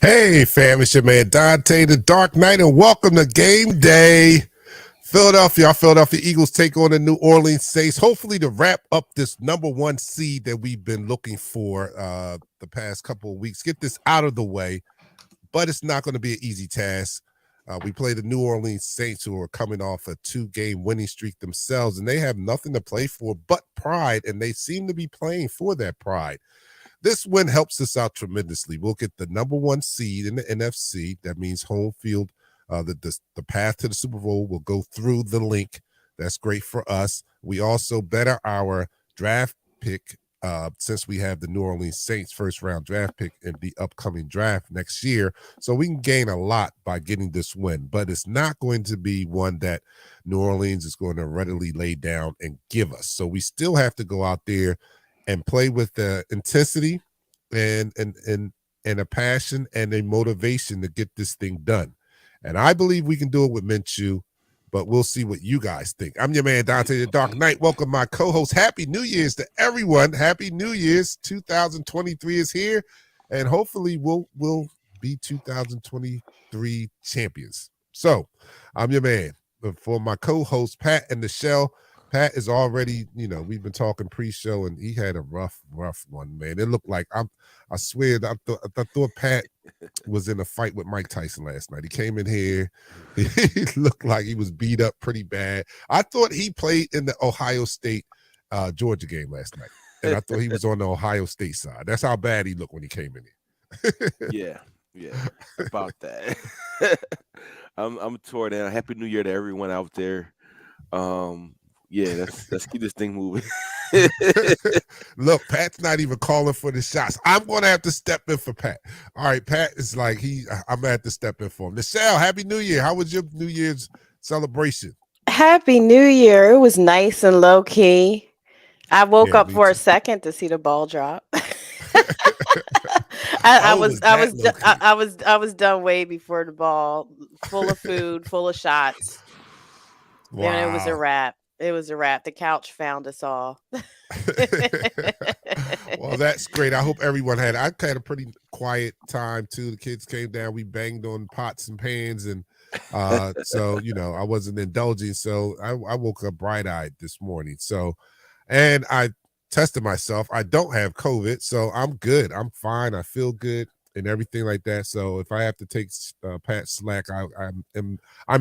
Hey fam, it's your man Dante the Dark Knight, and welcome to Game Day. Philadelphia, our Philadelphia Eagles take on the New Orleans Saints, hopefully to wrap up this #1 seed that we've been looking for the past couple of weeks. Get this out of the way, but it's not going to be an easy task. We play the New Orleans Saints, who are coming off a 2-game winning streak themselves, and they have nothing to play for but pride, and they seem to be playing for that pride. This win helps us out tremendously. We'll get the #1 seed in the NFC. That means home field. The path to the Super Bowl will go through the link. That's great for us. We also better our draft pick since we have the New Orleans Saints first-round draft pick in the upcoming draft next year. So we can gain a lot by getting this win. But it's not going to be one that New Orleans is going to readily lay down and give us. So we still have to go out there and play with the intensity and and a passion and a motivation to get this thing done. And I believe we can do it with Minshew, but we'll see what you guys think. I'm your man, Dante the Dark Knight. Welcome my co-host. Happy New Year's to everyone. Happy New Year's. 2023 is here, and hopefully we'll be 2023 champions. So I'm your man. For my co-host, Pat and Nichelle. Pat is already, we've been talking pre-show, and he had a rough one, man. It looked like, I swear, I thought Pat was in a fight with Mike Tyson last night. He came in here. He looked like he was beat up pretty bad. I thought he played in the Ohio State Georgia game last night, and I thought he was on the Ohio State side. That's how bad he looked when he came in Yeah, here. about that. I'm tore down. Happy New Year to everyone out there. Let's keep this thing moving. Look, Pat's not even calling for the shots. I'm going to have to step in for Pat. All right, Pat is like, I'm going to have to step in for him. Nichelle, Happy New Year. How was your New Year's celebration? Happy New Year. It was nice and low key. I woke up for a second to see the ball drop. I was done way before the ball. Full of food, full of shots. Wow. And it was a wrap. The couch found us all. Well, that's great. I hope everyone I had a pretty quiet time too. The kids came down. We banged on pots and pans, and so I wasn't indulging. So I woke up bright-eyed this morning. So, and I tested myself. I don't have COVID, so I'm good. I'm fine. I feel good and everything like that. So if I have to take Pat's slack, I'm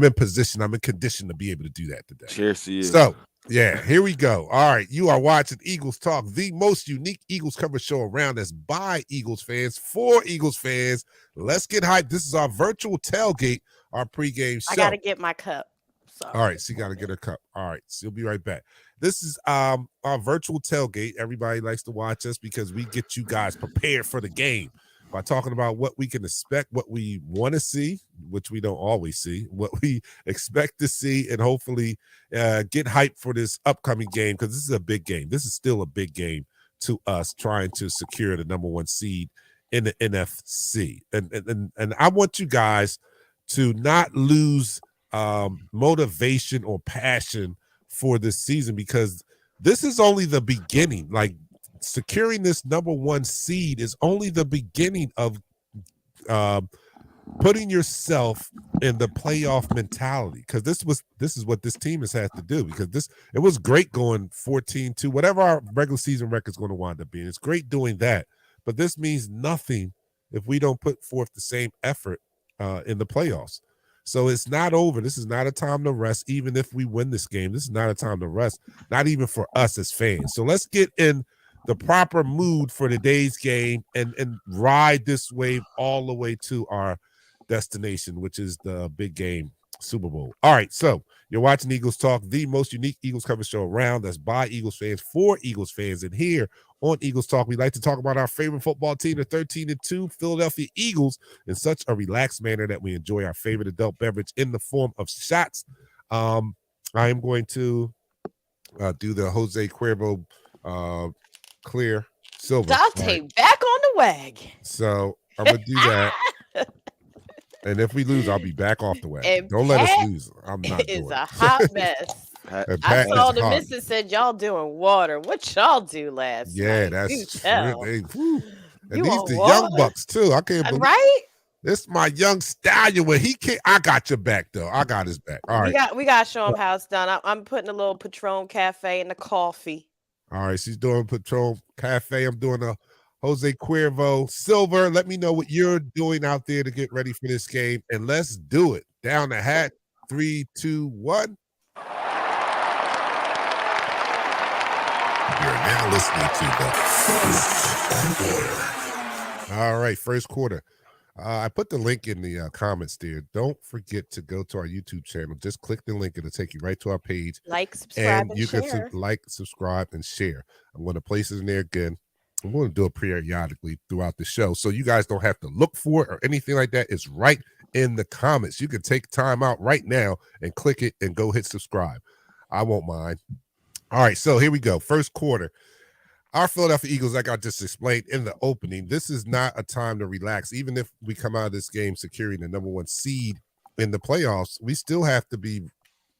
in position. I'm in condition to be able to do that today. Cheers to you. So yeah, here we go. All right, you are watching Eagles Talk, the most unique Eagles coverage show around. That's by Eagles fans for Eagles fans. Let's get hyped. This is our virtual tailgate, our pregame show. I gotta get my cup. All right, so you got to get her cup. All right, so you'll be right back. This is our virtual tailgate. Everybody likes to watch us because we get you guys prepared for the game by talking about what we can expect, what we want to see, which we don't always see, what we expect to see, and hopefully get hyped for this upcoming game, because this is a big game. This is still a big game to us, trying to secure the number one seed in the NFC. And I want you guys to not lose motivation or passion for this season, because this is only the beginning. Like, securing this number one seed is only the beginning of putting yourself in the playoff mentality, because this is what this team has had to do, because it was great going 14-2, whatever our regular season record is going to wind up being. It's great doing that, but this means nothing if we don't put forth the same effort in the playoffs. So it's not over. This is not a time to rest. Even if we win this game, this is not a time to rest, not even for us as fans. So let's get in the proper mood for today's game and ride this wave all the way to our destination, which is the big game, Super Bowl. All right, so you're watching Eagles Talk, the most unique Eagles coverage show around. That's by Eagles fans for Eagles fans. And here on Eagles Talk, we like to talk about our favorite football team, the 13-2 Philadelphia Eagles, in such a relaxed manner that we enjoy our favorite adult beverage in the form of shots. I am going to do the Jose Cuervo clear silver. Dante, right, back on the wagon. So I'm gonna do that. And if we lose, I'll be back off the wagon. Don't let us lose. I'm not doing it. It's a hot mess. I saw the missus said y'all doing water. What y'all do last night? Yeah, that's true. And these the young bucks too. I can't believe. Right? This is my young stallion. When he can't, I got your back though. I got his back. All right. We got to show him how it's done. I'm putting a little Patron Cafe in the coffee. All right, she's doing Patron Cafe. I'm doing a Jose Cuervo Silver. Let me know what you're doing out there to get ready for this game, and let's do it. Down the hat, 3, 2, 1. You're now listening to the first quarter. All right, first quarter. I put the link in the comments there. Don't forget to go to our YouTube channel. Just click the link. It'll take you right to our page. Like, subscribe, and you share. can like, subscribe, and share. I'm going to place it in there again. I'm going to do it periodically throughout the show, so you guys don't have to look for it or anything like that. It's right in the comments. You can take time out right now and click it and go hit subscribe. I won't mind. All right, so here we go. First quarter. our Philadelphia Eagles, like I just explained in the opening, this is not a time to relax. Even if we come out of this game securing the number 1 seed in the playoffs, we still have to be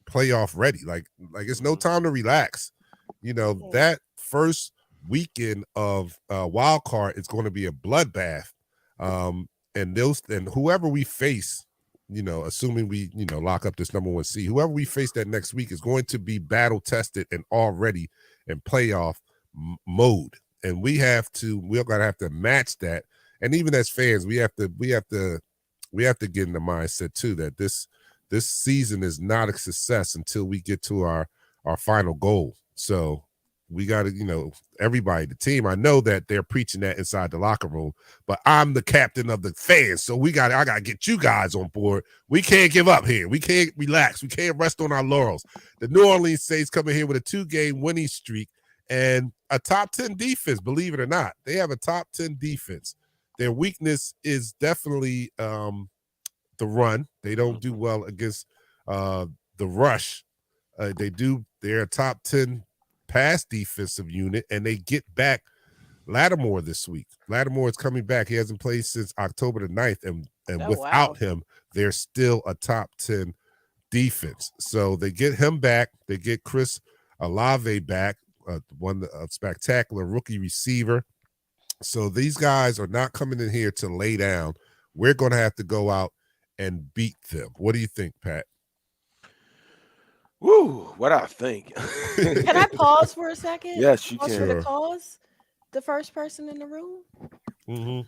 playoff ready. Like it's no time to relax. That first weekend of wild card is going to be a bloodbath. And whoever we face, assuming we, lock up this number 1 seed, whoever we face that next week is going to be battle tested and already in playoff mode. And we're going to have to match that. And even as fans, we have to get in the mindset too, that this season is not a success until we get to our final goal. So we got to, everybody, the team, I know that they're preaching that inside the locker room, but I'm the captain of the fans. So I got to get you guys on board. We can't give up here. We can't relax. We can't rest on our laurels. The New Orleans Saints coming here with a 2-game winning streak and a top 10 defense, believe it or not. They have a top 10 defense. Their weakness is definitely the run. They don't do well against the rush. They're a top 10 pass defensive unit, and they get back Lattimore this week. Lattimore is coming back. He hasn't played since October the 9th, and without him, they're still a top 10 defense. So they get him back. They get Chris Olave back, a spectacular rookie receiver. So these guys are not coming in here to lay down. We're going to have to go out and beat them. What do you think, Pat? Woo, what I think. Can I pause for a second? Yes, you pause can. For the cause? The first person in the room? Mm-hmm.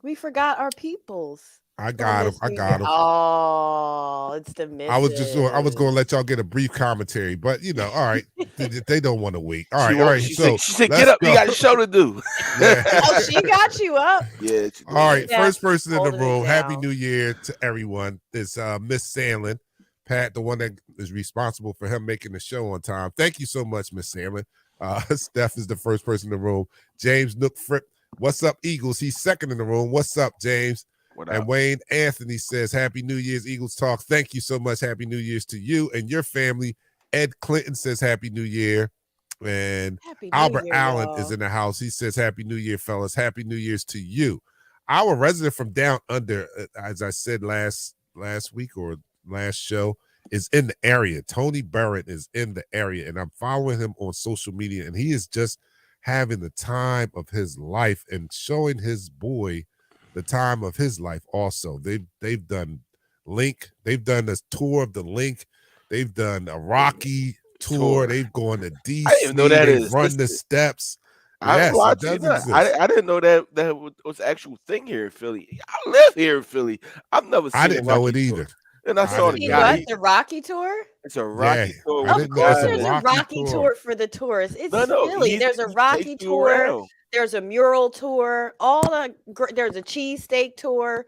We forgot our peoples. I got him. Oh, it's the missus. I was going to let y'all get a brief commentary, but all right, they don't want to wait. All right. She said, get up. You got a show to do. Yeah. Oh, she got you up. Yeah. All right. Yeah, first person in the room. Happy down. New Year to everyone. It's Miss Sandlin, Pat, the one that is responsible for him making the show on time. Thank you so much, Miss Sandlin. Steph is the first person in the room. James Nook Fripp. What's up, Eagles? He's second in the room. What's up, James? And Wayne Anthony says, Happy New Year's, Eagles Talk. Thank you so much. Happy New Year's to you and your family. Ed Clinton says, Happy New Year. And Albert Allen is in the house. He says, Happy New Year, fellas. Happy New Year's to you. Our resident from down under, as I said last week or last show, is in the area. Tony Barrett is in the area, and I'm following him on social media, and he is just having the time of his life and showing his boy the time of his life also. They've done Link. They've done this tour of the Link. They've done a Rocky tour. They've gone to DC. I didn't even know that They've run the steps. Yes, I didn't know that was an actual thing here in Philly. I live here in Philly. I've never seen I didn't know it either. And I saw the guy. The Rocky tour? It's a Rocky tour. Of course there's a Rocky tour for the tourists. It's Philly. There's a Rocky tour. There's a mural tour. There's a cheesesteak tour.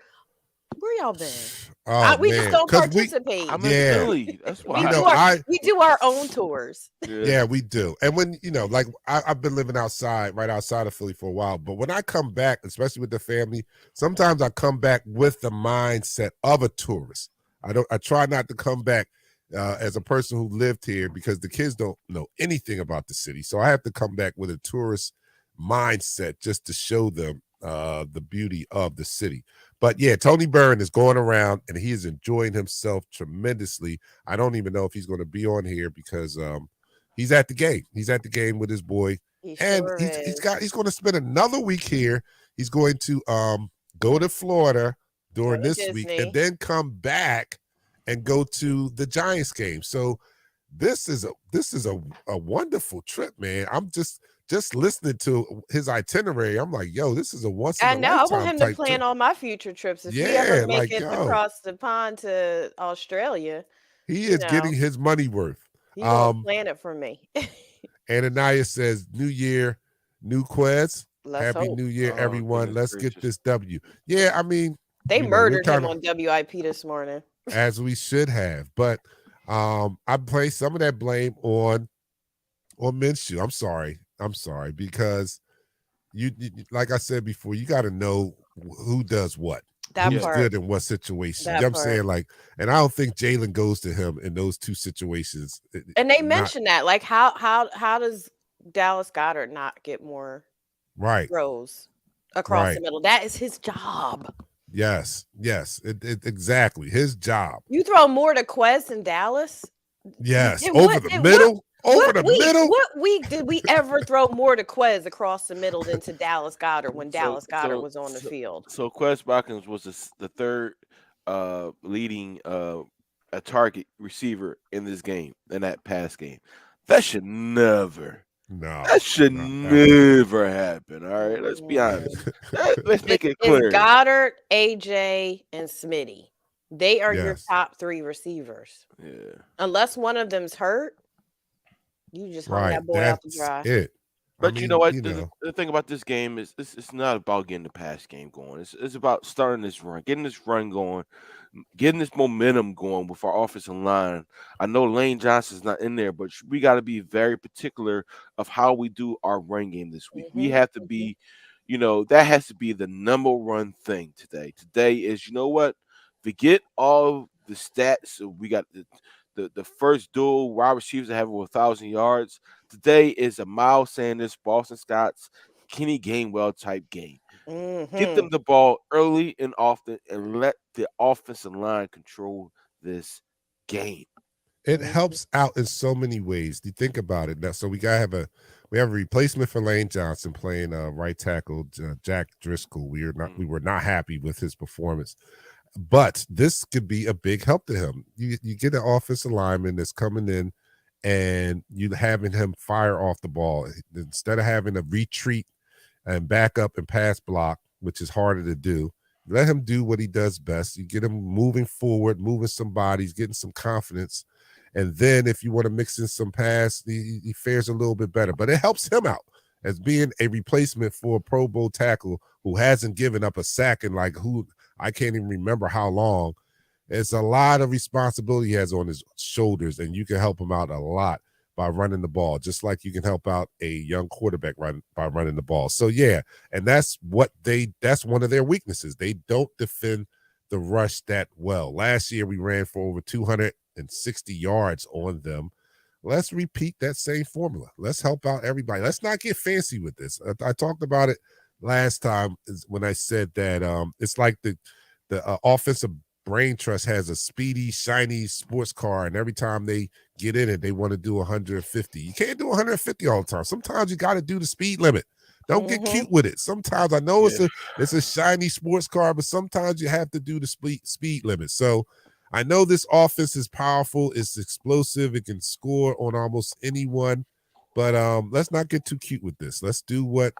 Where y'all been? We just don't participate. I'm in Philly. That's why we do our own tours. Yeah, we do. And when like I've been living right outside of Philly for a while. But when I come back, especially with the family, sometimes I come back with the mindset of a tourist. I try not to come back as a person who lived here because the kids don't know anything about the city. So I have to come back with a tourist mindset just to show them the beauty of the city. But yeah, Tony Byrne is going around and he is enjoying himself tremendously. I don't even know if he's going to be on here because he's at the game. He's at the game with his boy. He's going to spend another week here. He's going to go to Florida during this week and then come back and go to the Giants game. So this is a wonderful trip, man. I'm just listening to his itinerary. I'm like, yo, this is a once in a lifetime. I want him to plan all my future trips. If we ever make it across the pond to Australia, he is getting his money worth. He's gonna plan it for me. Ananias says, New Year, new Quez. Happy New Year, everyone. Let's get this W. Yeah, I mean, they murdered him on WIP this morning. As we should have. But I place some of that blame on Minshew. I'm sorry, because you like I said before, you got to know who does what. Who's good in what situation. You know what I'm saying? Like, and I don't think Jalen goes to him in those two situations. And they mentioned that. Like, how does Dallas Goedert not get more throws across the middle? That is his job. Yes, exactly his job. You throw more to Quez than Dallas? Yes, over the middle. What week did we ever throw more to Quez across the middle than to Dallas Goedert when Dallas Goedert was on the field? So Quez Watkins was the third leading a target receiver in this game, in that pass game. That should never. No, that should never happen. All right, let's be honest. Let's make it clear. It's Goddard, AJ, and Smitty. They are your top 3 receivers. Yeah. Unless one of them's hurt, you just hung that boy out to dry. It. But you know what? The thing about this game is it's not about getting the pass game going. It's about starting this run, getting this run going, getting this momentum going with our offensive line. I know Lane Johnson's not in there, but we got to be very particular of how we do our run game this week. We have to be, that has to be the number one thing today. Today is, you know what? Forget all the stats. We got the first dual wide receivers that have over 1,000 yards. Today is a Miles Sanders, Boston Scott's, Kenny Gainwell type game. Get them the ball early and often, and let the offensive line control this game. It helps out in so many ways. You think about it now. So we have a replacement for Lane Johnson playing right tackle, Jack Driscoll. We were not happy with his performance. But this could be a big help to him. You get an offensive lineman that's coming in and you having him fire off the ball. Instead of having a retreat and back up and pass block, which is harder to do, let him do what he does best. You get him moving forward, moving some bodies, getting some confidence. And then if you want to mix in some pass, he fares a little bit better. But it helps him out as being a replacement for a Pro Bowl tackle who hasn't given up a sack in I can't even remember how long. It's a lot of responsibility he has on his shoulders, and you can help him out a lot by running the ball, just like you can help out a young quarterback by running the ball. So, yeah, and that's one of their weaknesses. They don't defend the rush that well. Last year, we ran for over 260 yards on them. Let's repeat that same formula. Let's help out everybody. Let's not get fancy with this. I talked about it last time when I said that it's like the offensive brain trust has a speedy, shiny sports car, and every time they get in it, they want to do 150. You can't do 150 all the time. Sometimes you got to do the speed limit. Don't get cute with it. Sometimes I know it's a shiny sports car, but sometimes you have to do the speed limit. So I know this offense is powerful. It's explosive. It can score on almost anyone, but let's not get too cute with this. Let's do what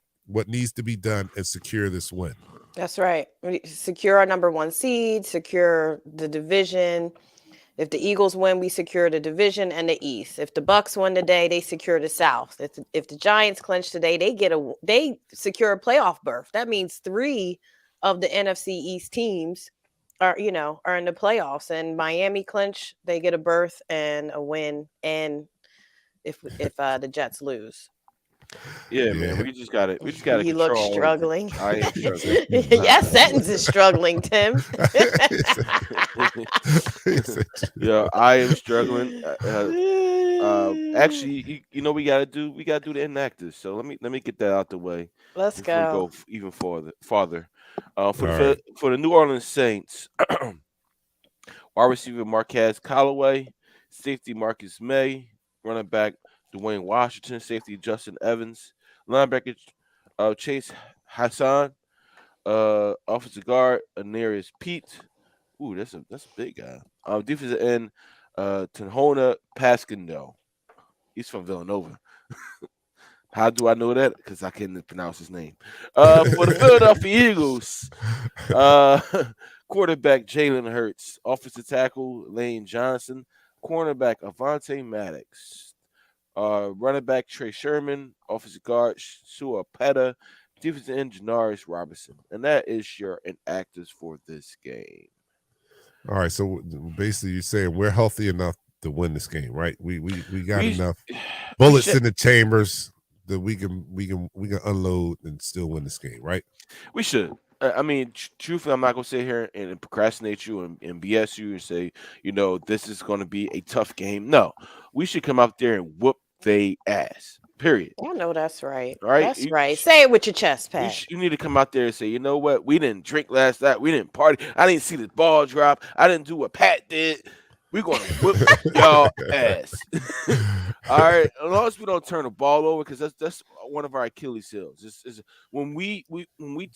needs to be done and secure this win. That's right. We secure our number 1 seed, secure the division. If the Eagles win, we secure the division and the East. If the Bucks win today, they secure the South. If the Giants clinch today, they secure a playoff berth. That means 3 of the NFC East teams are in the playoffs. And Miami clinch, they get a berth and a win. And if the Jets lose. Yeah, man, we just got it. You look struggling. I am struggling. Your sentence is struggling, Tim. Yeah, I am struggling. Actually, we gotta do the inactives. So let me get that out the way. Let's go. Even farther. For the New Orleans Saints, wide receiver Marquez Callaway, safety Marcus May, running back Dwayne Washington, safety Justin Evans, linebacker Chase Hassan, offensive guard Anarius Pete. Ooh, that's a big guy. Defensive end Tanhona Pasquindo. He's from Villanova. How do I know that? Because I can't pronounce his name. For the Philadelphia Eagles, quarterback Jalen Hurts, offensive tackle Lane Johnson, cornerback Avonte Maddox. Running back Trey Sherman, offensive guard Sua Peta, defensive end Janaris Robinson. And that is your inactives for this game. All right, so basically you're saying we're healthy enough to win this game, right? We got enough bullets in the chambers that we can unload and still win this game, right? We should. I mean, truthfully, I'm not going to sit here and procrastinate you and BS you and say, this is going to be a tough game. No, we should come out there and whoop they ass. Period. I know that's right. Right? That's right. Say it with your chest, Pat. You need to come out there and say, you know what? We didn't drink last night. We didn't party. I didn't see the ball drop. I didn't do what Pat did. We're gonna whip y'all ass. All right. As long as we don't turn the ball over, because that's one of our Achilles heels. Is when we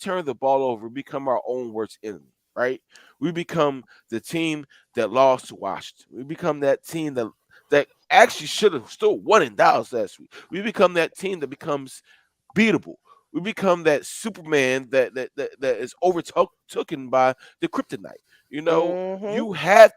turn the ball over, we become our own worst enemy. Right? We become the team that lost to Washington. We become that team that actually should have still won in Dallas last week. We become that team that becomes beatable. We become that Superman that is overtaken by the kryptonite. You know, you have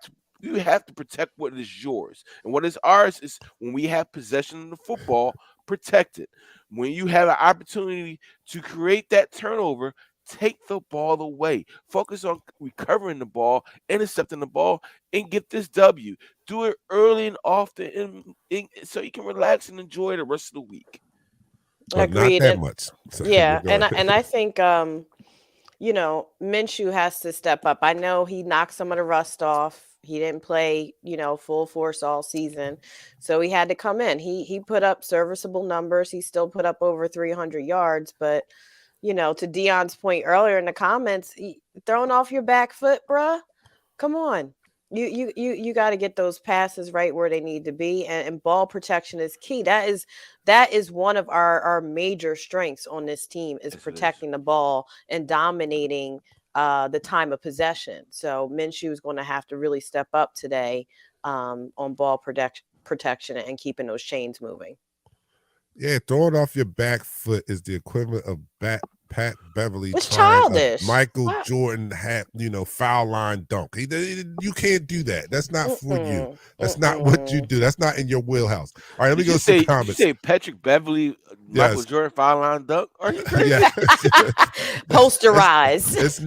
to protect what is yours, and what is ours is when we have possession of the football, protect it. When you have an opportunity to create that turnover, take the ball away. Focus on recovering the ball, intercepting the ball, and get this W. Do it early and often, so you can relax and enjoy the rest of the week. But agreed. Not that much. So, yeah, and I think Minshew has to step up. I know he knocked some of the rust off. He didn't play, full force all season, so he had to come in. He put up serviceable numbers. He still put up over 300 yards, but to Dion's point earlier in the comments, throwing off your back foot, bruh. Come on. You got to get those passes right where they need to be, and ball protection is key. That is one of our major strengths on this team is protecting the ball and dominating the time of possession. So Minshew is going to have to really step up today on ball protection and keeping those chains moving. Yeah, throwing off your back foot is the equivalent of Pat Beverly it's trying childish. Michael Jordan had foul line dunk. You can't do that. That's not for you. That's not what you do. That's not in your wheelhouse. All right, let me go to some comments. Did you say Patrick Beverly, Michael Jordan foul line dunk? Are you crazy? Posterize. It's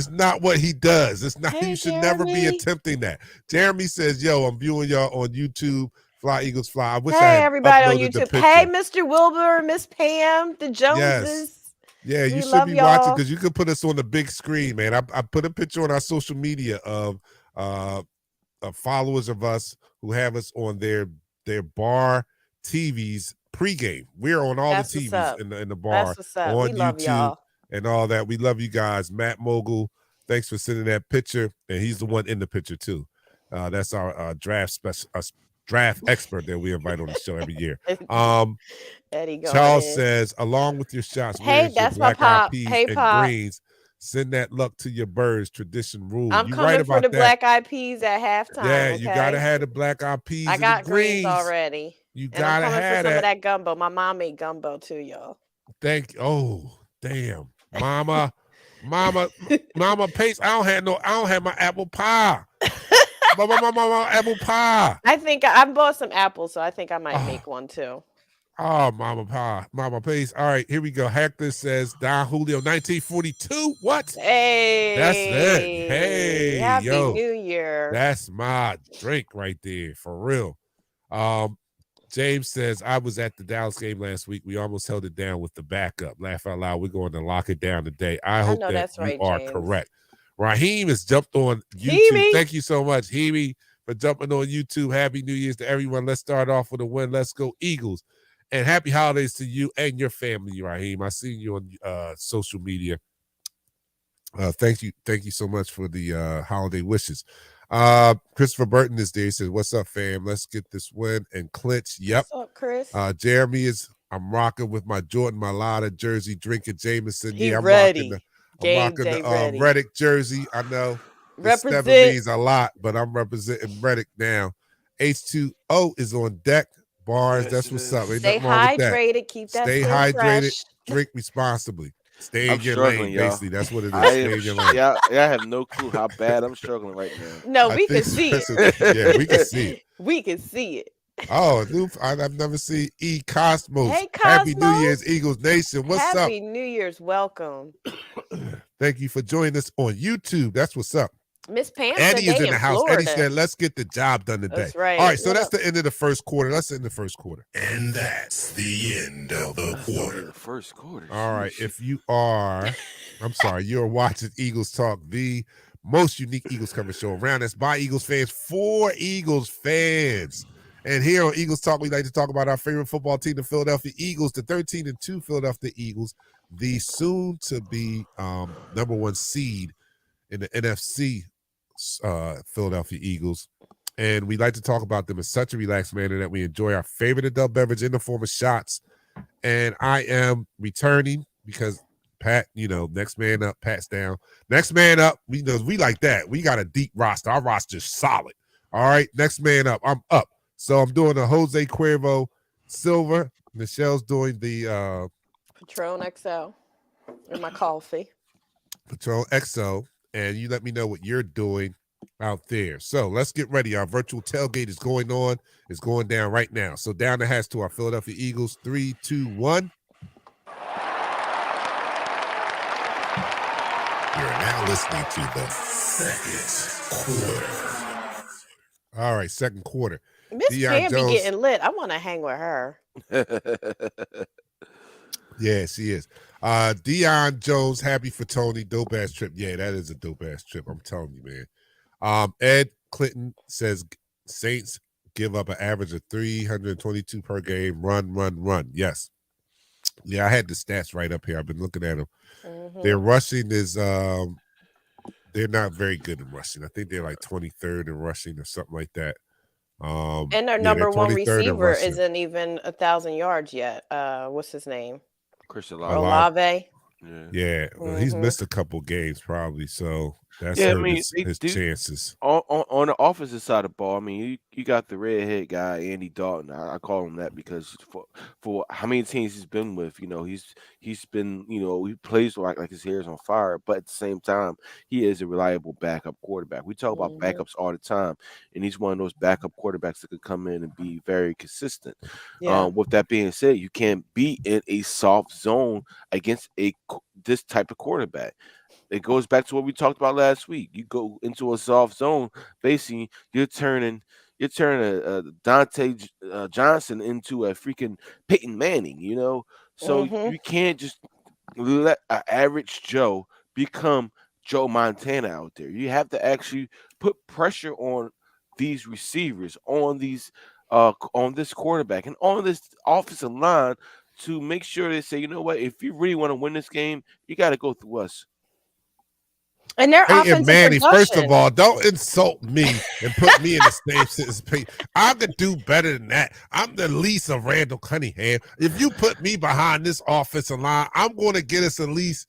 not what he does. It's not. Hey, you should Jeremy. never be attempting that. Jeremy says, "Yo, I'm viewing y'all on YouTube. Fly Eagles Fly." I wish I had everybody on uploaded YouTube. Hey, Mr. Wilbur, Miss Pam, the Joneses. Yes. Yeah, you should love be y'all. watching because you could put us on the big screen, man. I put a picture on our social media of followers of us who have us on their bar TVs pregame. We're on all the TVs in the bar on YouTube and all that. We love you guys. Matt Mogul, thanks for sending that picture, and he's the one in the picture too. That's our draft expert that we invite on the show every year. Charles says, along with your shots, hey, that's your black eyed peas and Pop. greens, send that luck to your birds. Tradition rule. I'm coming for the black eyed peas at halftime. Yeah, you gotta have the black eyed peas. I got greens already. You gotta have some of that gumbo. My mom made gumbo too, y'all. Thank you. Oh, damn, Mama Pace. I don't have my apple pie. Mama, apple pie. I think I bought some apples, so I think I might make one too. Oh, Mama Pace. All right, here we go. Hector says Don Julio 1942. What? Hey, that's it. Hey, happy New Year. That's my drink right there, for real. James says, I was at the Dallas game last week. We almost held it down with the backup. Laugh out loud. We're going to lock it down today. I hope that's right, you are James. Correct. Raheem has jumped on YouTube. Heemy. Thank you so much, Heemy, for jumping on YouTube. Happy New Year's to everyone. Let's start off with a win. Let's go Eagles. And happy holidays to you and your family, Raheem. I see you on social media. Thank you so much for the holiday wishes. Christopher Burton is there. He says, what's up, fam? Let's get this win and clinch. Yep. What's up, Chris? Jeremy I'm rocking with my Jordan Mailata jersey, drinking Jameson. I'm ready. I'm rocking the Reddick jersey. I know represent means a lot, but I'm representing Reddick now. H2O is on deck. Bars, that's what's up. Ain't Stay hydrated. Keep that Stay hydrated. Fresh. Drink responsibly. Stay in your lane, y'all. basically. That's what it is. Stay in your lane. Yeah, I have no clue how bad I'm struggling right now. No, we can see it. Yeah, we can see it. We can see it. Oh, I've never seen E. Cosmos. Hey, Cosmos. Happy New Year's, Eagles Nation. What's up? Happy New Year's. Welcome. Thank you for joining us on YouTube. That's what's up. Miss Pam Eddie is in the house. Florida. Eddie said, let's get the job done today. That's right. All right, so that's the end of the first quarter. Let's end the first quarter. And that's the end of the quarter. The first quarter. All right, if you are, you're watching Eagles Talk, the most unique Eagles coverage show around. That's by Eagles fans, for Eagles fans. And here on Eagles Talk, we like to talk about our favorite football team, the Philadelphia Eagles, the 13-2 Philadelphia Eagles, the soon-to-be number 1 seed in the NFC, Philadelphia Eagles. And we like to talk about them in such a relaxed manner that we enjoy our favorite adult beverage in the form of shots. And I am returning because Pat, next man up, Pat's down. Next man up, we like that. We got a deep roster. Our roster's solid. All right, next man up. I'm up. So I'm doing a Jose Cuervo Silver. Michelle's doing the Patron XL in my coffee. Patron XO. And you let me know what you're doing out there. So let's get ready. Our virtual tailgate is going on. It's going down right now. So down the hatch to our Philadelphia Eagles. 3, 2, 1. You're now listening to the second quarter. All right, second quarter. Miss Pam be getting lit. I want to hang with her. Yeah, she is. Deion Jones, happy for Tony. Dope ass trip. Yeah, that is a dope ass trip. I'm telling you, man. Ed Clinton says Saints give up an average of 322 per game. Run. Yes. Yeah, I had the stats right up here. I've been looking at them. Mm-hmm. Their rushing is they're not very good in rushing. I think they're like 23rd in rushing or something like that. And their number 1 receiver isn't even 1,000 yards yet. What's his name? Chris Olave. Yeah. Well, he's missed a couple games probably, so that's his chances. On the offensive side of the ball, I mean, you got the redhead guy, Andy Dalton. I call him that because for how many teams he's been with, he's been, he plays like his hair is on fire, but at the same time, he is a reliable backup quarterback. We talk about backups all the time, and he's one of those backup quarterbacks that could come in and be very consistent. Yeah. With that being said, you can't be in a soft zone against this type of quarterback. It goes back to what we talked about last week. You go into a soft zone, basically you're turning Dante Johnson into a freaking Peyton Manning, So you can't just let an average Joe become Joe Montana out there. You have to actually put pressure on these receivers, on this quarterback, and on this offensive line to make sure they say, you know what, if you really want to win this game, you got to go through us. And their offensive Manny, production. First of all, don't insult me and put me in the same sentence. I could do better than that. I'm the least of Randall Cunningham. If you put me behind this offensive line, I'm going to get us at least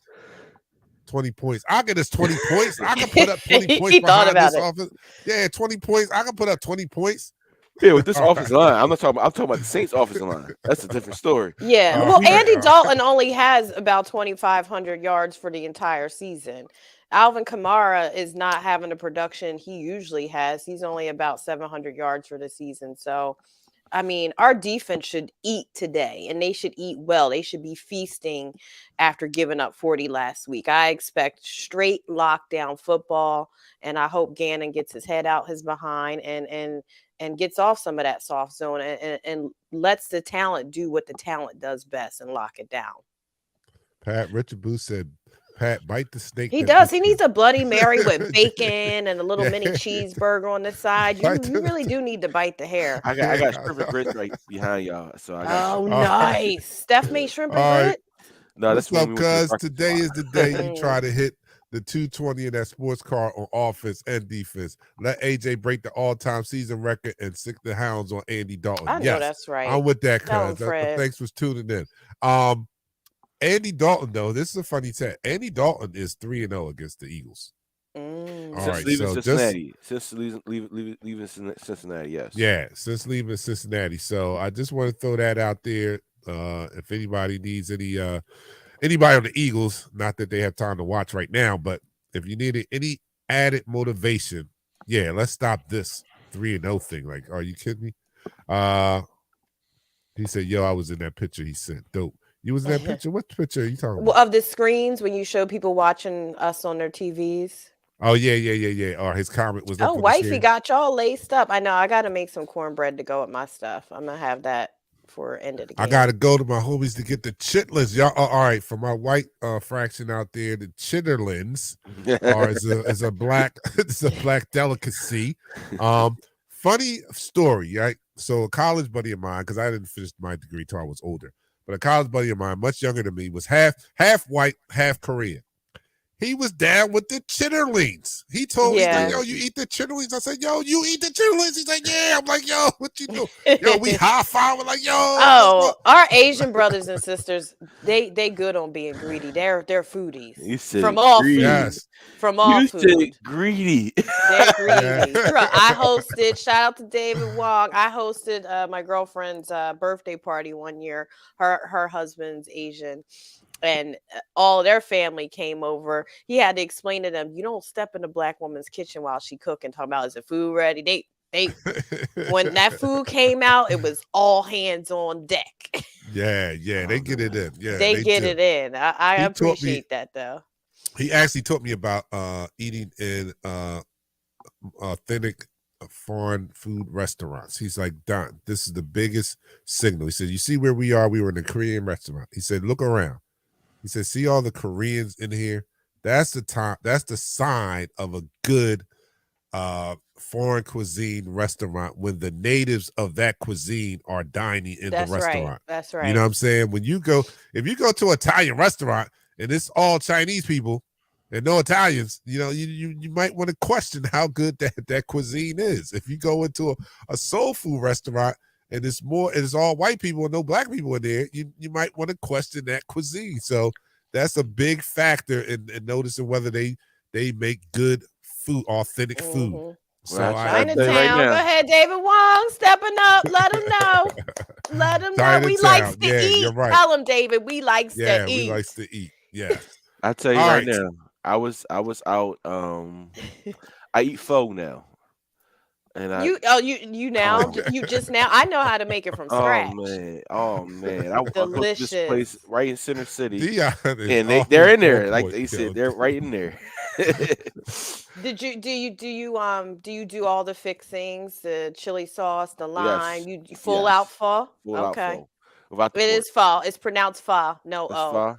20 points. I'll get us 20 points. I can put up 20 points behind this offense. Yeah, 20 points. I can put up 20 points. Yeah, with this offensive line, I'm talking about the Saints offensive line. That's a different story. Yeah. Well, Andy Dalton only has about 2,500 yards for the entire season. Alvin Kamara is not having the production he usually has. He's only about 700 yards for the season. So, I mean, our defense should eat today, and they should eat well. They should be feasting after giving up 40 last week. I expect straight lockdown football, and I hope Gannon gets his head out his behind and gets off some of that soft zone and lets the talent do what the talent does best and lock it down. Pat, Richard Booth said, Pat, bite the snake. He does. He needs a Bloody Mary with bacon and a little mini cheeseburger on the side. You really do need to bite the hair. I got shrimp and grits right behind y'all. So I got nice. Steph made shrimp and grits? No, that's what's up, cuz today is the day you try to hit the 220 in that sports car on offense and defense. Let AJ break the all-time season record and sick the hounds on Andy Dalton. I know that's right. I'm with that, cuz. Thanks for tuning in. Andy Dalton, though, this is a funny stat. Andy Dalton is 3-0 against the Eagles. All right, leaving Cincinnati. Since leaving Cincinnati, yes. Yeah, since leaving Cincinnati. So I just want to throw that out there. If anybody needs anybody on the Eagles, not that they have time to watch right now, but if you need any added motivation, yeah, let's stop this 3-0 thing. Like, are you kidding me? He said, yo, I was in that picture he sent. Dope. You was in that picture? What picture are you talking about? Well, of the screens when you show people watching us on their TVs. Oh, yeah. Or his comment was. Oh, wifey got y'all laced up. I know. I got to make some cornbread to go with my stuff. I'm going to have that for end of the game. I got to go to my homies to get the chitlins. Y'all, all right, for my white fraction out there, the chitterlings is a black it's a black delicacy. Funny story, right? So a college buddy of mine, because I didn't finish my degree till I was older, but a college buddy of mine, much younger than me, was half white, half Korean. He was down with the chitterlings. He told me, like, yo, you eat the chitterlings? I said, yo, you eat the chitterlings? He's like, yeah. I'm like, yo, what you do? Yo, we high five. We're like, yo. Oh, our Asian brothers and sisters, they good on being greedy. They're foodies. From all food. Yes. From all you food. Said greedy. They're greedy. Yeah. I hosted, shout out to David Wong. I hosted my girlfriend's birthday party one year. Her husband's Asian. And all their family came over. He had to explain to them, you don't step in a black woman's kitchen while she cooking, talking about, is the food ready? They when that food came out, it was all hands on deck. Yeah, they get it in. Yeah, they get it in. I appreciate that though. He actually taught me about eating in authentic foreign food restaurants. He's like, Don, this is the biggest signal. He said, you see where we are? We were in a Korean restaurant. He said, look around. He said, see all the Koreans in here? That's the sign of a good foreign cuisine restaurant when the natives of that cuisine are dining in the restaurant. Right. That's right. You know what I'm saying? If you go to an Italian restaurant and it's all Chinese people and no Italians, you know, you might want to question how good that cuisine is. If you go into a soul food restaurant and it's all white people and no black people in there, you might want to question that cuisine. So that's a big factor in noticing whether they make good food, authentic food. So Chinatown, go ahead, David Wong, stepping up. Let them know. Let them know we likes to eat. You're right. Tell them, David, we likes to eat. Yeah, we likes to eat. Yeah. I tell you right now, I was out. I eat pho now. And you now you just now I know how to make it from scratch. Oh man, I delicious. This place right in Center City, and they're in there, like they said, they're right in there. Do you do all the fixings, the chili sauce, the lime? Yes. You full out pho? Okay. It is pho. It's pronounced pho. No o.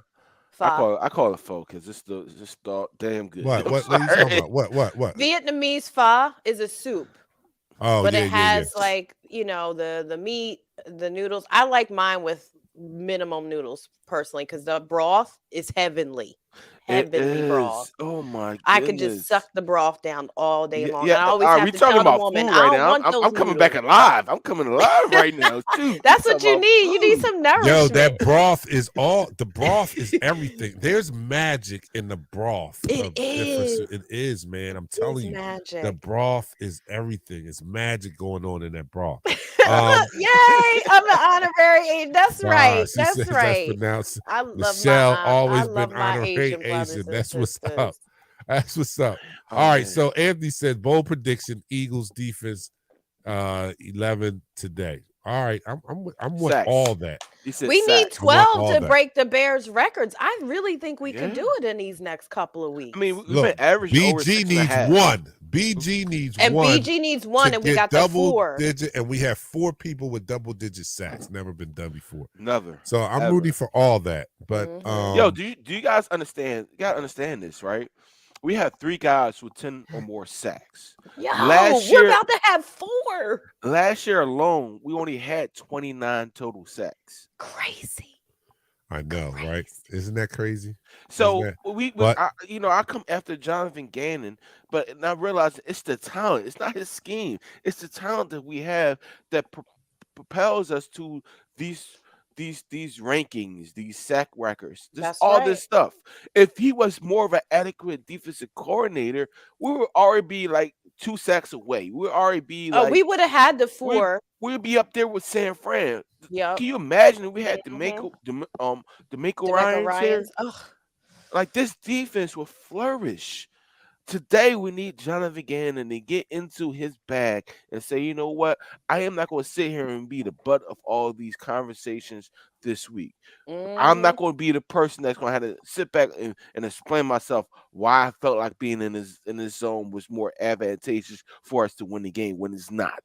I call it pho because it's just damn good. What are you talking about? What? Vietnamese pho is a soup. Oh, but it has like, you know, the meat, the noodles. I like mine with minimum noodles personally because the broth is heavenly. Heavenly broth. Oh my goodness. I could just suck the broth down all day long. Yeah. I always have to tell the woman, right now. I'm coming back alive. I'm coming alive right now too. That's what you need. Food. You need some nourishment. Yo, that broth is everything. There's magic in the broth. It is, man. I'm telling you. Magic. The broth is everything. It's magic going on in that broth. Yay! I'm an honorary Asian. That's right. That's right. That's pronounced. I love Michelle always been honorary Asian. That's what's up. That's what's up. All right. So Anthony said bold prediction: Eagles defense 11 today. All right. I'm with all that. We need 12 to break the Bears records. I really think we can do it in these next couple of weeks. I mean, we've been averaging BG needs one. BG needs one. And BG needs one, and we got the 4. Digit, and we have 4 people with double-digit sacks. Never been done before. Never. So I'm rooting for all that. But yo, do you guys understand? You gotta understand this, right? We have 3 guys with 10 or more sacks. Yo, we're about to have 4. Last year alone, we only had 29 total sacks. Crazy. I know, right? Isn't that crazy? So I come after Jonathan Gannon, but I realize it's the talent. It's not his scheme. It's the talent that we have that propels us to these rankings, these sack records, this stuff. If he was more of an adequate defensive coordinator, we would already be like 2 sacks away. We would already be like, we would have had the 4. We'd be up there with San Fran. Yeah. Can you imagine if we had DeMeco Ryans here? Like this defense will flourish. Today we need Jonathan Gannon to get into his bag and say, you know what? I am not going to sit here and be the butt of all these conversations this week. I'm not going to be the person that's going to have to sit back and explain myself why I felt like being in this zone was more advantageous for us to win the game when it's not.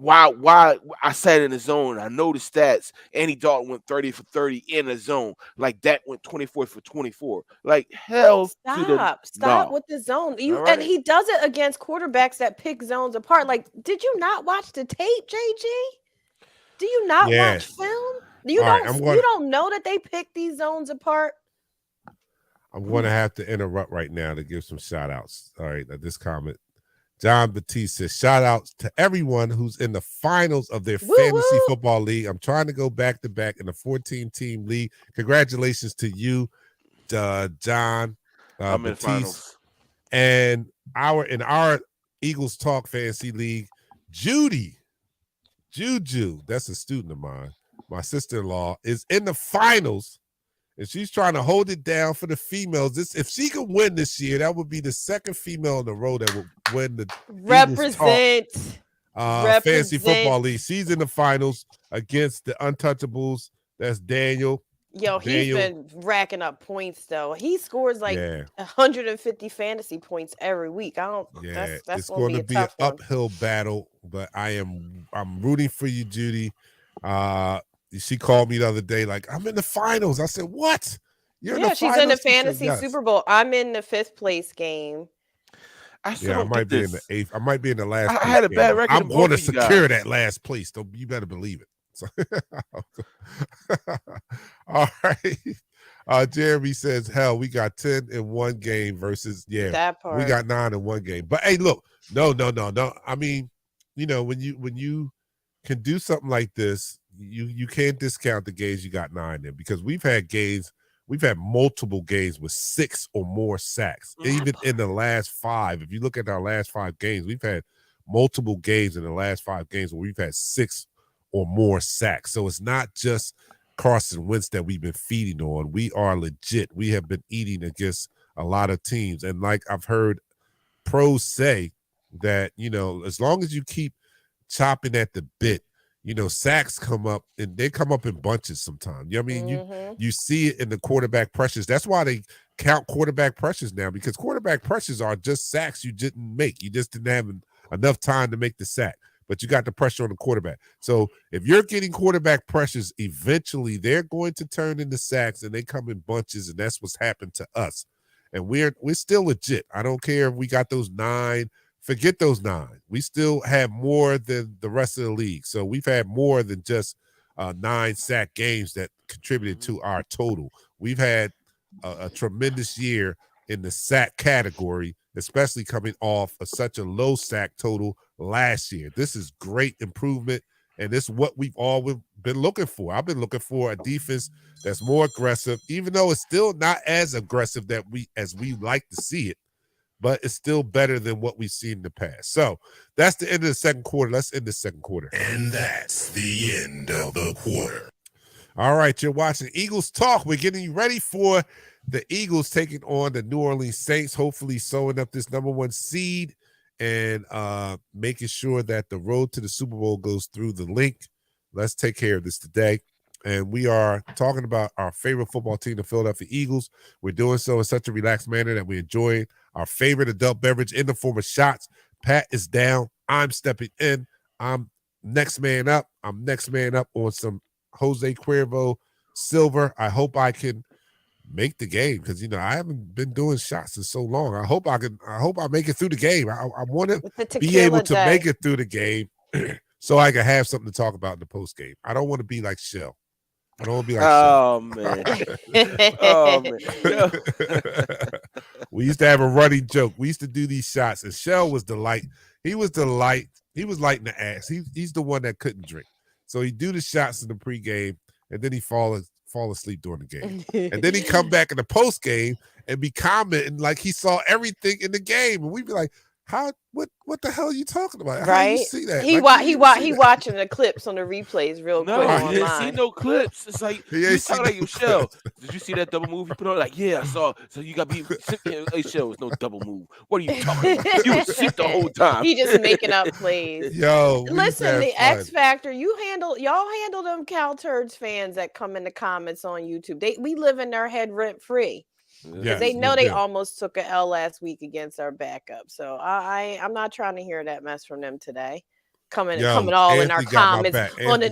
why I sat in the zone. I know the stats. Andy Dalton went 30 for 30 in the zone. Like that went 24 for 24. Like hell to the Stop with the zone. And he does it against quarterbacks that pick zones apart. Like, did you not watch the tape, JG? Do you not watch film? You don't know that they pick these zones apart? I'm going to have to interrupt right now to give some shout outs. All right, this comment. John Batiste says, shout outs to everyone who's in the finals of their fantasy football league. I'm trying to go back to back in the 14-team league. Congratulations to you, John I'm in finals. And in our Eagles Talk Fantasy League, Juju, that's a student of mine, my sister-in-law, is in the finals. And she's trying to hold it down for the females. If she could win this year, that would be the second female in a row that would win the Represent Fantasy Football League. She's in the finals against the Untouchables. That's Daniel. He's been racking up points though. He scores like 150 fantasy points every week. That's going to be an uphill battle, but I'm rooting for you, Judy. She called me the other day, like, I'm in the finals. I said, what? You're in the she's in the fantasy Super Bowl. I'm in the 5th place game. I might be in the 8th. I might be in the last. I had a bad record. I'm going to secure that last place. So you better believe it. So, all right. Jeremy says, hell, we got 10 in one game versus that part. We got 9 in one game. But hey, look, no. I mean, when you can do something like this, you can't discount the games you got 9 in, because we've had multiple games with 6 or more sacks. Even in the last 5, if you look at our last 5 games, we've had multiple games in the last 5 games where we've had 6 or more sacks. So it's not just Carson Wentz that we've been feeding on. We are legit. We have been eating against a lot of teams. And like I've heard pros say that, as long as you keep chopping at the bit, sacks come up, and they come up in bunches sometimes. You see it in the quarterback pressures. That's why they count quarterback pressures now, because quarterback pressures are just sacks you didn't make. You just didn't have enough time to make the sack, but you got the pressure on the quarterback. So if you're getting quarterback pressures, eventually they're going to turn into sacks, and they come in bunches, and that's what's happened to us. And we're still legit. I don't care if we got those 9. Forget those 9. We still have more than the rest of the league. So we've had more than just 9 sack games that contributed to our total. We've had a tremendous year in the sack category, especially coming off of such a low sack total last year. This is great improvement, and this is what we've all been looking for. I've been looking for a defense that's more aggressive, even though it's still not as aggressive as we like to see it. But it's still better than what we've seen in the past. So that's the end of the second quarter. Let's end the second quarter. And that's the end of the quarter. All right, you're watching Eagles Talk. We're getting you ready for the Eagles taking on the New Orleans Saints, hopefully sewing up this number 1 seed and making sure that the road to the Super Bowl goes through the link. Let's take care of this today. And we are talking about our favorite football team, the Philadelphia Eagles. We're doing so in such a relaxed manner that we enjoy our favorite adult beverage in the form of shots. Pat is down. I'm stepping in. I'm next man up. I'm next man up on some Jose Cuervo Silver. I hope I can make the game, because I haven't been doing shots in so long. I hope I make it through the game. I want to be able to make it through the game so I can have something to talk about in the post game. I don't want to be like Shell. I don't want to be like man. Oh, man. We used to have a running joke. We used to do these shots, and Shell was the light. He was the light. He was lighting the ass. He's the one that couldn't drink. So he'd do the shots in the pregame, and then he'd fall asleep during the game. And then he'd come back in the post game and be commenting like he saw everything in the game. And we'd be like, what the hell are you talking about? How Right? do you see that? He watching the clips on the replays real quick No, online. he didn't see no clips. It's like you sound like Shell. Did you see that double move you put on? Like, yeah, I saw. So you got to be hey, Shell, it's no double move. What are you talking about? You was sick the whole time. He just making up plays. Yo, listen, the X Factor, y'all handle them Cal Turds fans that come in the comments on YouTube. We live in their head rent free. Because they know they almost took a L last week against our backup. So I'm not trying to hear that mess from them today. coming all Anthony in our comments.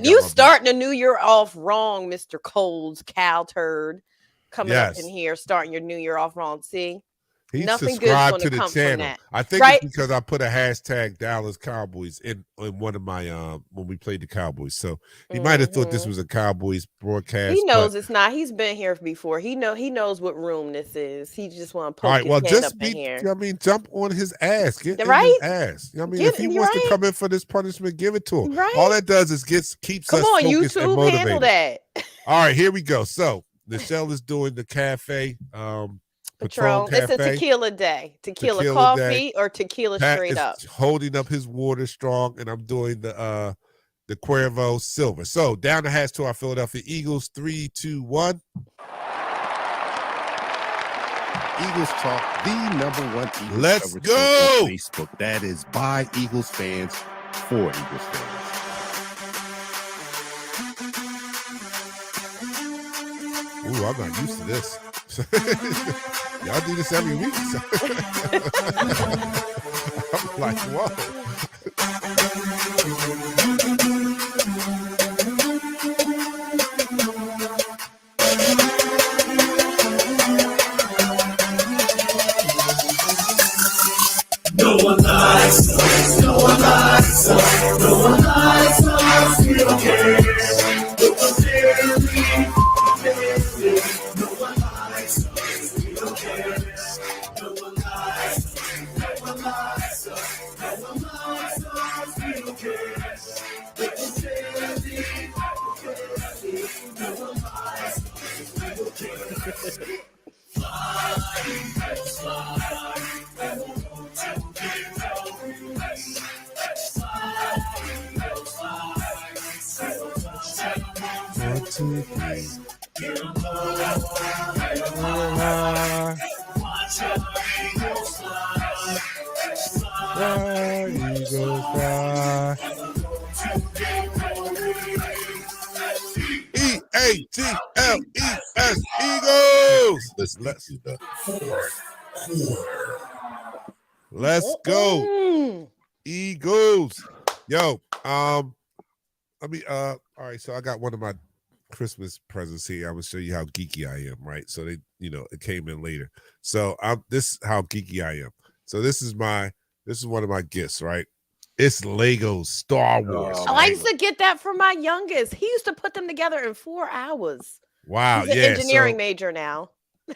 You starting the new year off wrong, Mr. Coles, cow turd. Coming up in here, starting your new year off wrong. See? He Nothing subscribed good to the come channel. from that. I think it's because I put a hashtag Dallas Cowboys in one of my when we played the Cowboys. So he might have thought this was a Cowboys broadcast. He knows it's not. He's been here before. He knows what room this is. He just want to poke his head up in here. I mean, jump on his ass. Get in his ass. I mean, if he wants to come in for this punishment, give it to him. Right. All that does is keeps us focused YouTube, and motivated. handle that. All right, here we go. So Michelle is doing the cafe. Patron. It's a tequila day. Tequila coffee or tequila Pat straight is up. Holding up his water strong, and I'm doing the Cuervo silver. So down the hatch to our Philadelphia Eagles. 3, 2, 1. Eagles Talk, the #1 Eagles Let's coverage go. on Facebook. That is by Eagles fans for Eagles fans. Ooh, I'm not used to this. Y'all do this every week. So. I'm like, whoa. No one likes us. No one likes us. No one likes us. We don't care. No one cares. No one likes us. We don't care. No one likes us. No one likes us. No one likes us. We don't care. No one cares. No one likes us. We don't care. One, two, three. Eagles fly. EAGLES Eagles. Let's see the fourth quarter. Let's go, Eagles. Yo, all right. So I got one of my Christmas presents here. I'm gonna show you how geeky I am, right? So it came in later. So this is how geeky I am. So this is one of my gifts, right? It's Legos Star Wars. I used to get that from my youngest. He used to put them together in 4 hours. Wow, he's an engineering major now.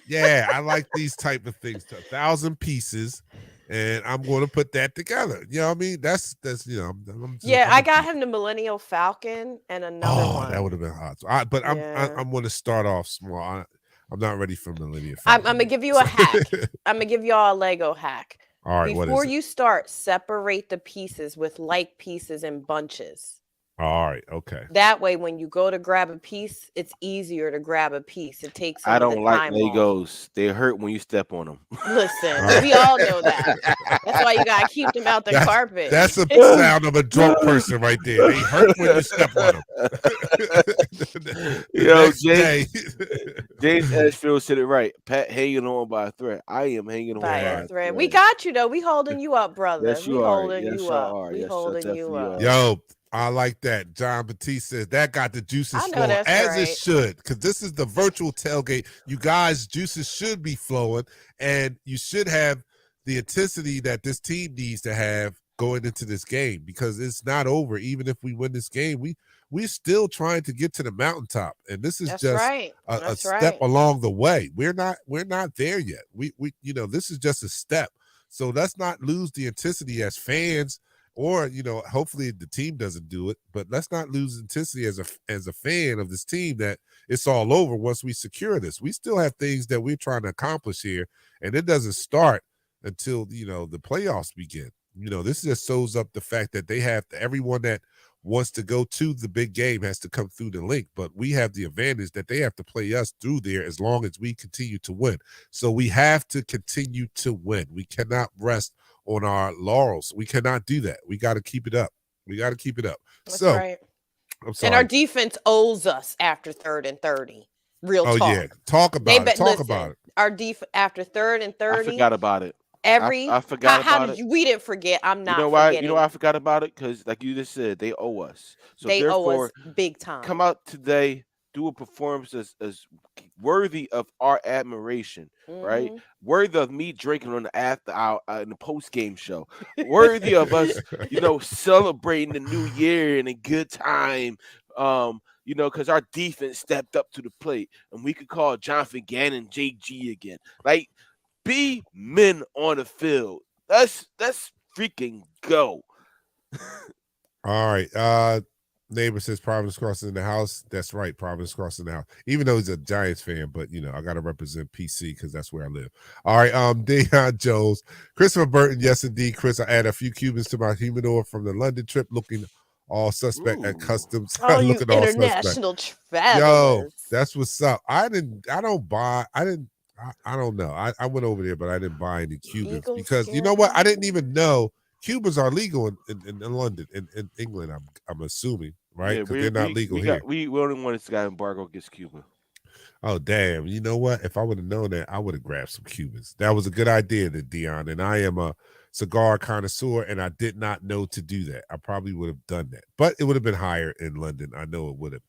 Yeah, I like these type of things. 1,000 pieces, and I'm going to put that together. You know what I mean? That's I got him the Millennial Falcon and another one. That would have been hot. So I'm going to start off small. I'm not ready for Millennial Falcon. I'm going to give you a hack. I'm going to give y'all a Lego hack. All right, before you start, separate the pieces with like pieces in bunches. All right, okay. That way, when you go to grab a piece, it's easier to grab a piece. It takes. I don't like Legos. They hurt when you step on them. Listen, we all know that. That's why you gotta keep them out the carpet. That's a sound of a drunk person right there. They hurt when you step on them. James Ashfield said it right. Pat hanging on by a thread. I am hanging on by a thread. We got you though. We holding you up, brother. Yes, we holding you up. We holding you up. Yo, I like that. John Batiste says that got the juices flowing as it should, because this is the virtual tailgate. You guys, juices should be flowing, and you should have the intensity that this team needs to have going into this game, because it's not over. Even if we win this game, we're still trying to get to the mountaintop, and this is a step along the way. We're not there yet. We this is just a step. So let's not lose the intensity as fans. Or, hopefully the team doesn't do it, but let's not lose intensity as a fan of this team that it's all over once we secure this. We still have things that we're trying to accomplish here, and it doesn't start until, the playoffs begin. This just shows up the fact that they have everyone that wants to go to the big game has to come through the link, but we have the advantage that they have to play us through there as long as we continue to win. So we have to continue to win. We cannot rest on our laurels. We cannot do that. We got to keep it up. That's right. I'm sorry. And our defense owes us after 3rd and 30. Real talk. Oh yeah, talk about it. Our after 3rd and 30. I forgot about it. I forgot about it. We didn't forget. I'm You not know why? forgetting. You know why I forgot about it? Because like you just said, they owe us. So they owe us therefore, big time. come out today, do a performance as worthy of our admiration, right? Worthy of me drinking on the after hour in the post game show. Worthy of us, celebrating the new year and a good time. Because our defense stepped up to the plate and we could call Jonathan Gannon JG again. Like, be men on the field. Let's freaking go. All right. Neighbor says Providence Cross in the house. That's right, Providence Cross in the house. Even though he's a Giants fan, but I gotta represent PC because that's where I live. All right, Deion Jones, Christopher Burton. Yes, indeed, Chris. I add a few Cubans to my humidor from the London trip, looking all suspect at customs. Oh, you looking all international travelers. Yo, that's what's up. I don't know. I went over there, but I didn't buy any Cubans because you know what? I didn't even know Cubans are legal in London, in England. I'm assuming, right? Because they're not legal here. We only wanted this guy embargo against Cuba. Oh damn! You know what? If I would have known that, I would have grabbed some Cubans. That was a good idea, Dion. And I am a cigar connoisseur, and I did not know to do that. I probably would have done that, but it would have been higher in London. I know it would have.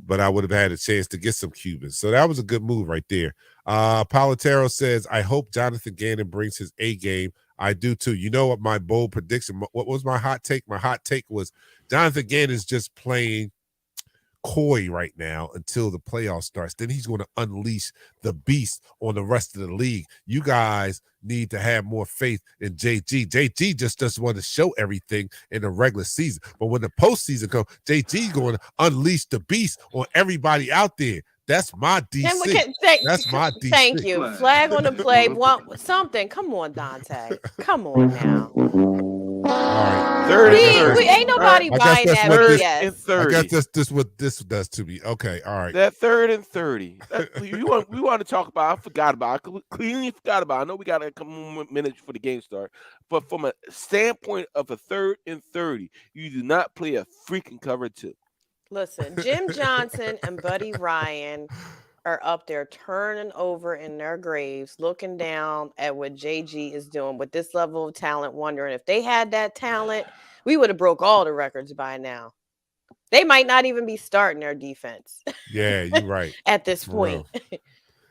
But I would have had a chance to get some Cubans. So that was a good move right there. Palatero says, I hope Jonathan Gannon brings his A game. I do too. You know what my bold prediction, what was my hot take? My hot take was Jonathan Gannon's just playing coy right now until the playoff starts. Then he's going to unleash the beast on the rest of the league. You guys need to have more faith in JG. JG just doesn't want to show everything in the regular season. But when the postseason comes, JG going to unleash the beast on everybody out there. That's my DC. That's my DC. Thank you. Flag on the play. Want something. Come on, Dante. Come on now. All right. Third and 30. We ain't nobody buying that BS. I guess that's what this does to me. Okay, all right. That 3rd and 30. We want to talk about. I forgot about. I clearly forgot about. I know we got a couple more minutes for the game start, but from a standpoint of a 3rd and 30, you do not play a freaking cover 2. Listen, Jim Johnson and Buddy Ryan are up there turning over in their graves, looking down at what JG is doing with this level of talent, wondering if they had that talent, we would have broke all the records by now. They might not even be starting their defense. Yeah, you're right. At this point.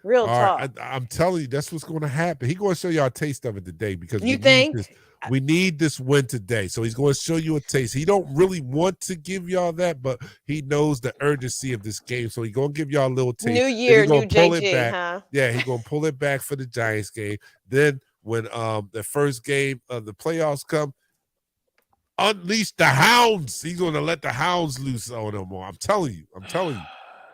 Real talk. Right, I'm telling you, that's what's going to happen. He's going to show y'all a taste of it today because we need this win today. So he's going to show you a taste. He don't really want to give y'all that, but he knows the urgency of this game. So he's going to give y'all a little taste. New year, new JG, huh? Yeah, he's going to pull it back for the Giants game. Then when the first game of the playoffs come, unleash the hounds. He's going to let the hounds loose on them. I'm telling you.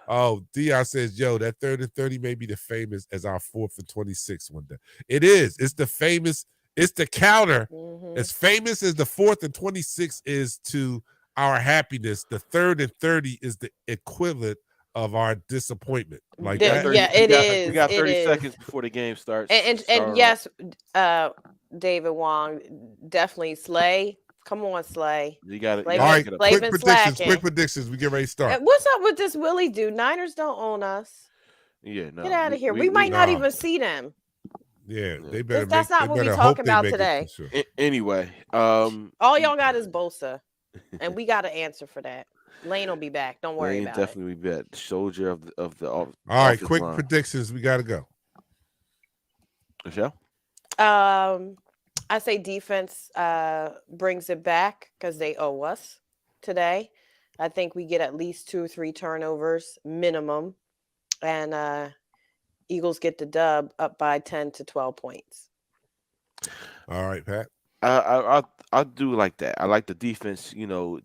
Oh, Dion says, yo, that 3rd and 30 may be the famous as our 4th and 26 one day. It is. It's the famous. It's the counter. As famous as the 4th and 26 is to our happiness, the 3rd and 30 is the equivalent of our disappointment. Like that. Yeah, it is. We got 30 seconds before the game starts. And yes, David Wong, definitely Slay. Come on, Slay. You got it. All right, quick predictions. We get ready to start. What's up with this Willie dude? Niners don't own us. Yeah, no. Get out of here. We might not even see them. Yeah, they better. That's not what we talk about today. Sure. Anyway, all y'all got is Bosa, and we got an answer for that. Lane will be back. Don't worry about definitely be back. Soldier of the. All right, quick predictions. We got to go. Michelle? I say defense brings it back because they owe us today. I think we get at least 2 or 3 turnovers minimum, and Eagles get the dub up by 10 to 12 points. All right, Pat. I do like that. I like the defense.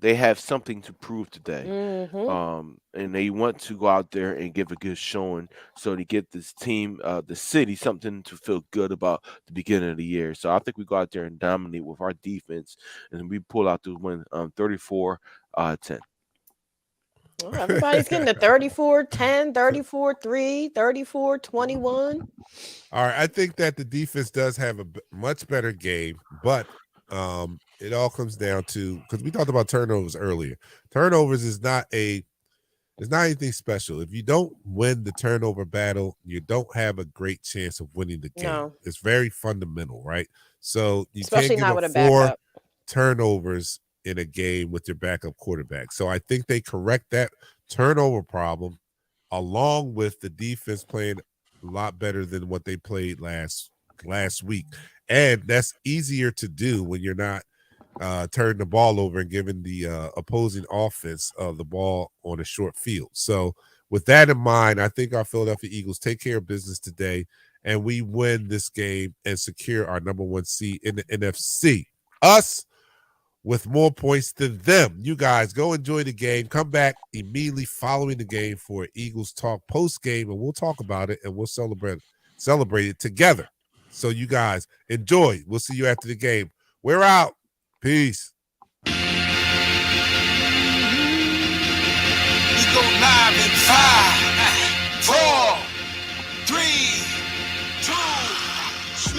They have something to prove today, and they want to go out there and give a good showing, so to get this team, the city, something to feel good about the beginning of the year. So I think we go out there and dominate with our defense, and we pull out the win, 34-10. Well, everybody's getting the 34-10, 34-3, 34-21. All right, I think that the defense does have a much better game, but it all comes down to, because we talked about turnovers earlier. Turnovers is not a It's not anything special. If you don't win the turnover battle, you don't have a great chance of winning the game. No. It's very fundamental, right? So you Especially can't give not up with a 4 backup. turnovers in a game with your backup quarterback. So I think they correct that turnover problem along with the defense playing a lot better than what they played last week. And that's easier to do when you're not turning the ball over and giving the opposing offense the ball on a short field. So with that in mind, I think our Philadelphia Eagles take care of business today, and we win this game and secure our number 1 seed in the NFC. Us with more points than them. You guys go enjoy the game. Come back immediately following the game for Eagles Talk post game, and we'll talk about it and we'll celebrate it together. So you guys enjoy. We'll see you after the game. We're out. Peace.